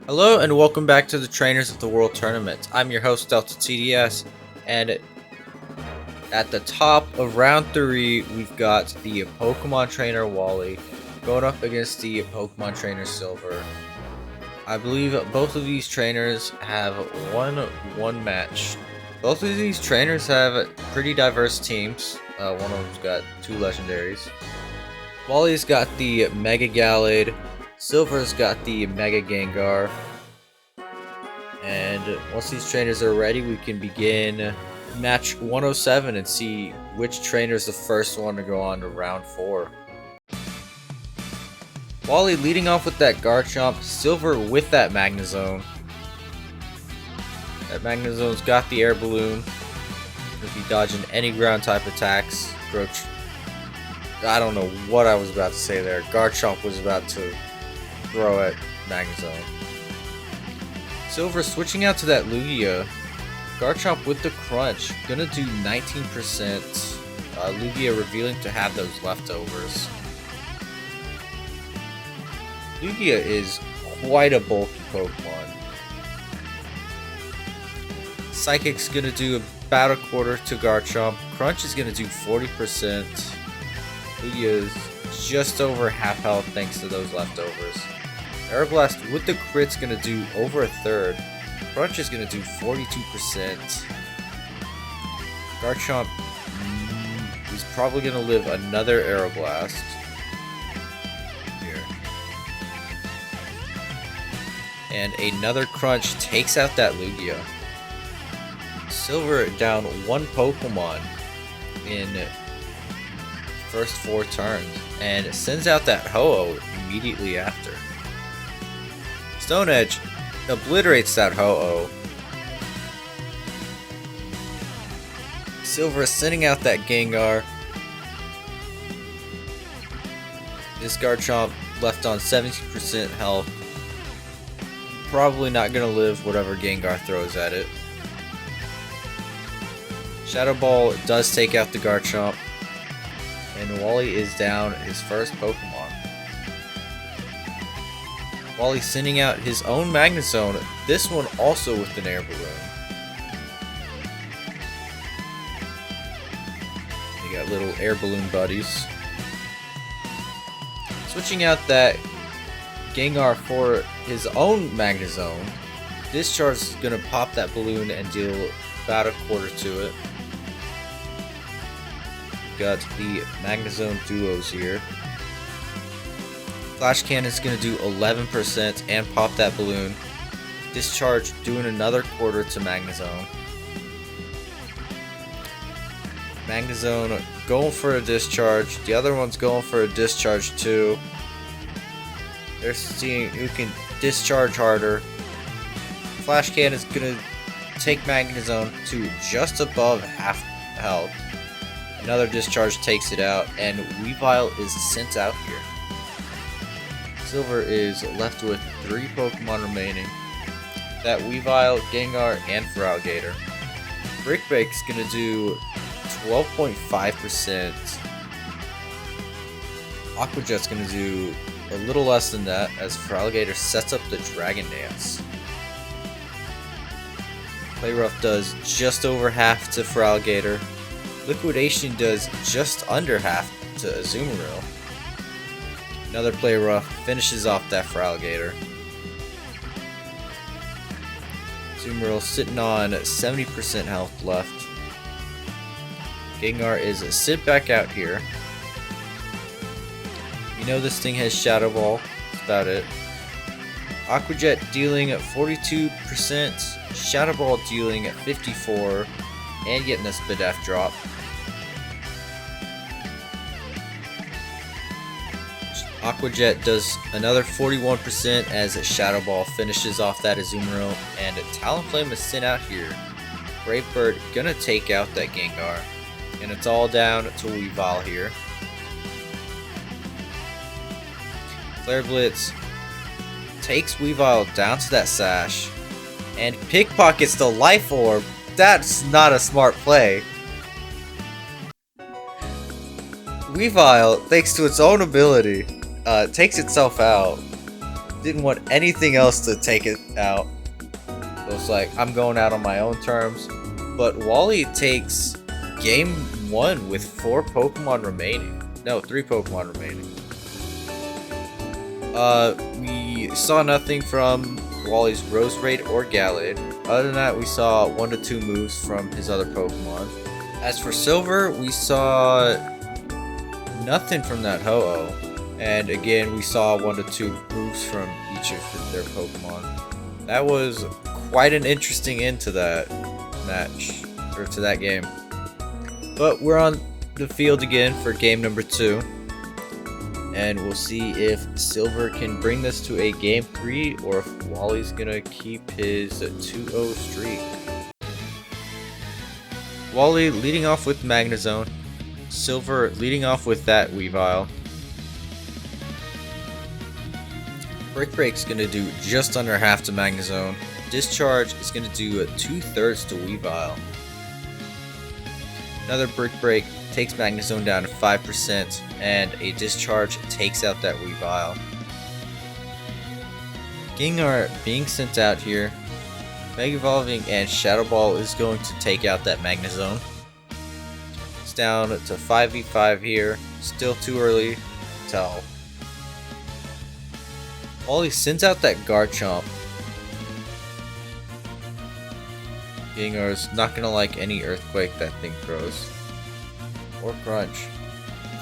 Hello and welcome back to the Trainers of the World Tournament. I'm your host DeltaTDS, and at the top of round 3 we've got the Pokemon Trainer Wally going up against the Pokemon Trainer Silver. I believe both of these trainers have won one match. Both of these trainers have pretty diverse teams. One of them's got 2 legendaries. Wally's got the Mega Gallade, Silver's got the Mega Gengar. And once these trainers are ready, we can begin match 107 and see which trainer is the first one to go on to round 4. Wally leading off with that Garchomp, Silver with that Magnezone. That Magnezone's got the air balloon. Gonna be dodging any ground type attacks. I don't know what I was about to say there. Garchomp was about to throw at Magnezone. Silver switching out to that Lugia. Garchomp with the crunch. Gonna do 19%. Lugia revealing to have those leftovers. Lugia is quite a bulky Pokemon. Psychic's gonna do about a quarter to Garchomp. Crunch is gonna do 40%. Lugia is just over half health thanks to those leftovers. Aeroblast with the crit's gonna do over a third. Crunch is gonna do 42%. Garchomp is probably gonna live another Aeroblast. Here. And another Crunch takes out that Lugia. Silver down one Pokemon in first 4 turns and sends out that Ho-Oh immediately after. Stone Edge obliterates that Ho-Oh. Silver is sending out that Gengar. This Garchomp left on 70% health. Probably not gonna live whatever Gengar throws at it. Shadow Ball does take out the Garchomp. And Wally is down his first Pokemon. Wally sending out his own Magnezone, this one also with an air balloon. They got little air balloon buddies. Switching out that Gengar for his own Magnezone. Discharge is going to pop that balloon and deal about a quarter to it. Got the Magnezone duos here. Flash Cannon is going to do 11% and pop that balloon. Discharge doing another quarter to Magnezone. Magnezone going for a discharge. The other one's going for a discharge too. They're seeing who can discharge harder. Flash Cannon is going to take Magnezone to just above half health. Another discharge takes it out, and Weavile is sent out here. Silver is left with 3 Pokemon remaining. That Weavile, Gengar, and Feraligatr. Brick Break's gonna do 12.5%. Aqua Jet's gonna do a little less than that as Feraligatr sets up the Dragon Dance. Play Rough does just over half to Feraligatr. Liquidation does just under half to Azumarill. Another Play Rough finishes off that Feraligatr. Azumarill sitting on 70% health left. Gengar is sent back out here. You know this thing has Shadow Ball. That's about it. Aqua Jet dealing at 42%. Shadow Ball dealing at 54%. And getting a Spadef drop. Aqua Jet does another 41% as Shadow Ball finishes off that Azumarill, and Talonflame is sent out here. Brave Bird gonna take out that Gengar, and it's all down to Weavile here. Flare Blitz takes Weavile down to that Sash, and pickpockets the Life Orb. That's not a smart play. Weavile, thanks to its own ability, takes itself out. didn't want anything else to take it out. So it's like, I'm going out on my own terms. But Wally takes game 1 with 4 Pokemon remaining. No, 3 Pokemon remaining. We saw nothing from Wally's Roserade or Gallade. Other than that, we saw 1 to 2 moves from his other Pokemon. As for Silver, we saw nothing from that Ho-Oh. And again, we saw 1 to 2 moves from each of their Pokemon. That was quite an interesting end to that match, or to that game. But we're on the field again for game number 2. And we'll see if Silver can bring this to a game 3 or if Wally's gonna keep his 2-0 streak. Wally leading off with Magnezone. Silver leading off with that Weavile. Brick Break's gonna do just under half to Magnezone. Discharge is gonna do 2/3 to Weavile. Another Brick Break takes Magnezone down to 5%, and a Discharge takes out that Weavile. Gengar being sent out here. Mega Evolving and Shadow Ball is going to take out that Magnezone. It's down to 5v5 here. Still too early to tell. Wally sends out that Garchomp. Gengar's not gonna like any Earthquake that thing throws. Or Crunch.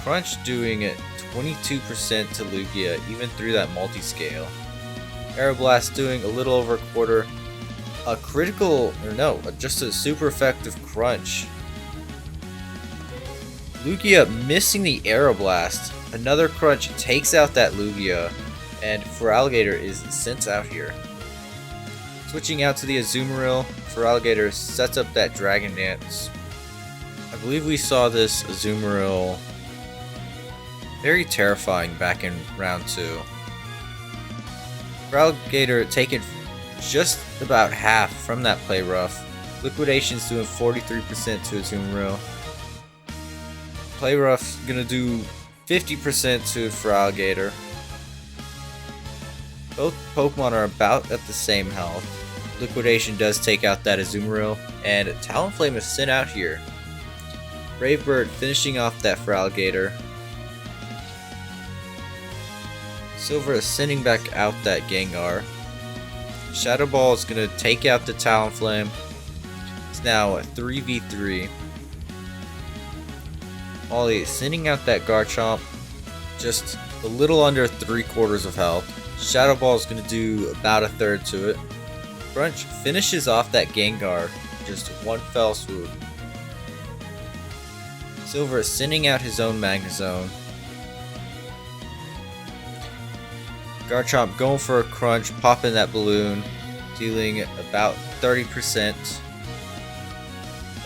Crunch doing it 22% to Lugia, even through that multi-scale. Aeroblast doing a little over a quarter. A critical, or no, just a super effective Crunch. Lugia missing the Aeroblast. Another Crunch takes out that Lugia, and Feraligatr is sent out here. Switching out to the Azumarill, Feraligatr sets up that Dragon Dance. I believe we saw this Azumarill very terrifying back in round 2. Feraligatr taking just about half from that Play Rough. Liquidation's doing 43% to Azumarill. Play Rough's gonna do 50% to Feraligatr. Both Pokemon are about at the same health. Liquidation does take out that Azumarill, and Talonflame is sent out here. Brave Bird finishing off that Feraligatr. Silver is sending back out that Gengar. Shadow Ball is going to take out the Talonflame. It's now a 3v3. Wally is sending out that Garchomp. Just a little under 3/4 of health. Shadow Ball is going to do about 1/3 to it. Crunch finishes off that Gengar. Just one fell swoop. Silver is sending out his own Magnezone. Garchomp going for a Crunch, popping that balloon, dealing about 30%.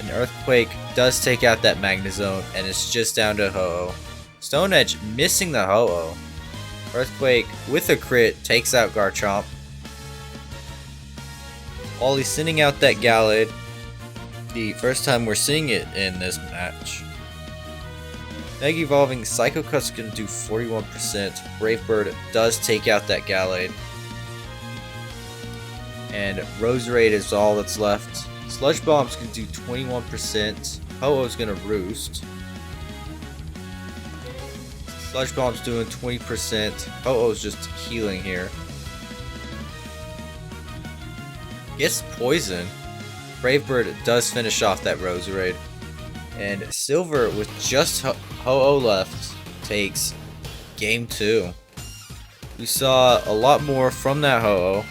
An Earthquake does take out that Magnezone, and it's just down to Ho-Oh. Stone Edge missing the Ho-Oh. Earthquake with a crit takes out Garchomp. Wally sending out that Gallade. The first time we're seeing it in this match. Mega Evolving Psycho Cut's gonna do 41%. Brave Bird does take out that Gallade. And Roserade is all that's left. Sludge Bomb's gonna do 21%. Ho-Oh's gonna roost. Sludge Bomb's doing 20%. Ho-Oh's just healing here. Gets poison. Brave Bird does finish off that Roserade. And Silver, with just Ho-Oh left, takes game 2. We saw a lot more from that Ho-Oh.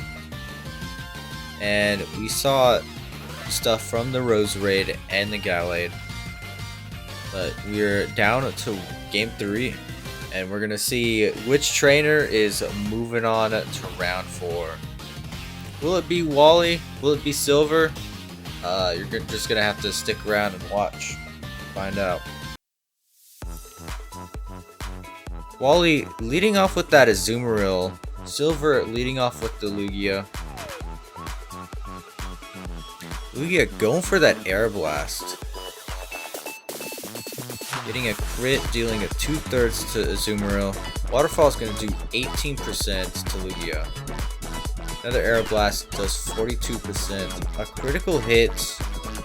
And we saw stuff from the Roserade and the Gallade. But we're down to game 3. And we're going to see which trainer is moving on to round 4. Will it be Wally? Will it be Silver? You're just going to have to stick around and watch. Find out. Wally leading off with that Azumarill. Silver leading off with the Lugia. Lugia going for that Air Blast. getting a crit, dealing a 2/3 to Azumarill. Waterfall is going to do 18% to Lugia. Another Aeroblast does 42%. A critical hit,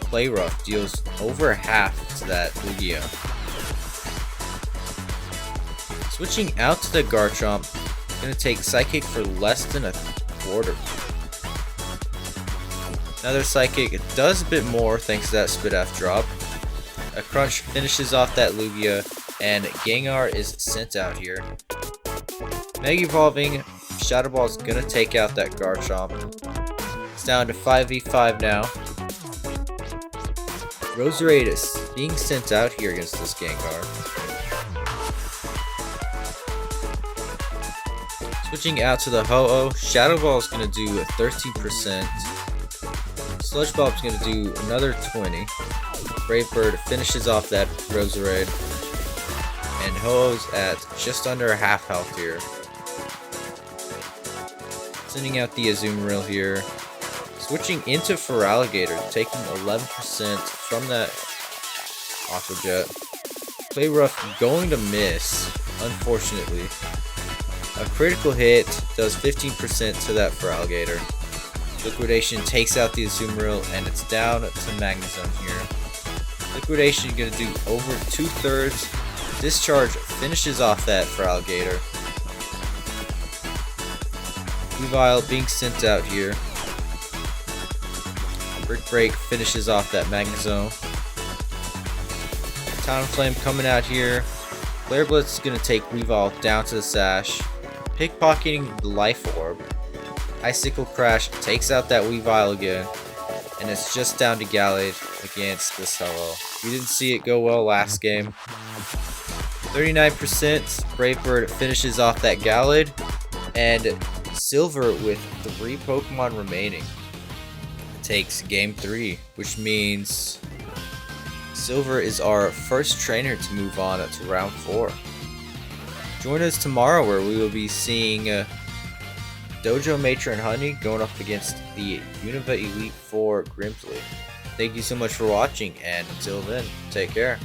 Play Rough, deals over half to that Lugia. Switching out to the Garchomp, going to take Psychic for less than a quarter. Another Psychic, it does a bit more thanks to that Spit-F drop. A Crunch finishes off that Lugia, and Gengar is sent out here. Mega Evolving, Shadow Ball is going to take out that Garchomp. It's down to 5v5 now. Roserade being sent out here against this Gengar. Switching out to the Ho-Oh, Shadow Ball is going to do 13%. Sludge Bomb is going to do another 20. Brave Bird finishes off that Roserade. And Ho-Oh's at just under half health here. Sending out the Azumarill here. Switching into Feraligatr, taking 11% from that Aqua Jet. Play Rough going to miss, unfortunately. A critical hit does 15% to that Feraligatr. Liquidation takes out the Azumarill, and it's down to Magnezone here. Liquidation going to do over 2/3. Discharge finishes off that Feraligatr. Weavile being sent out here. Brick Break finishes off that Magnezone. Talonflame coming out here. Flare Blitz is going to take Weavile down to the Sash. Pickpocketing the Life Orb. Icicle Crash takes out that Weavile again. And it's just down to Gallade against this Ho-Oh. We didn't see it go well last game. 39%. Brave Bird finishes off that Gallade. And Silver with 3 Pokemon remaining takes game 3, which means Silver is our first trainer to move on to round 4. Join us tomorrow where we will be seeing Dojo Matron Honey going up against the Unova Elite 4 Grimsley. Thank you so much for watching, and until then, take care.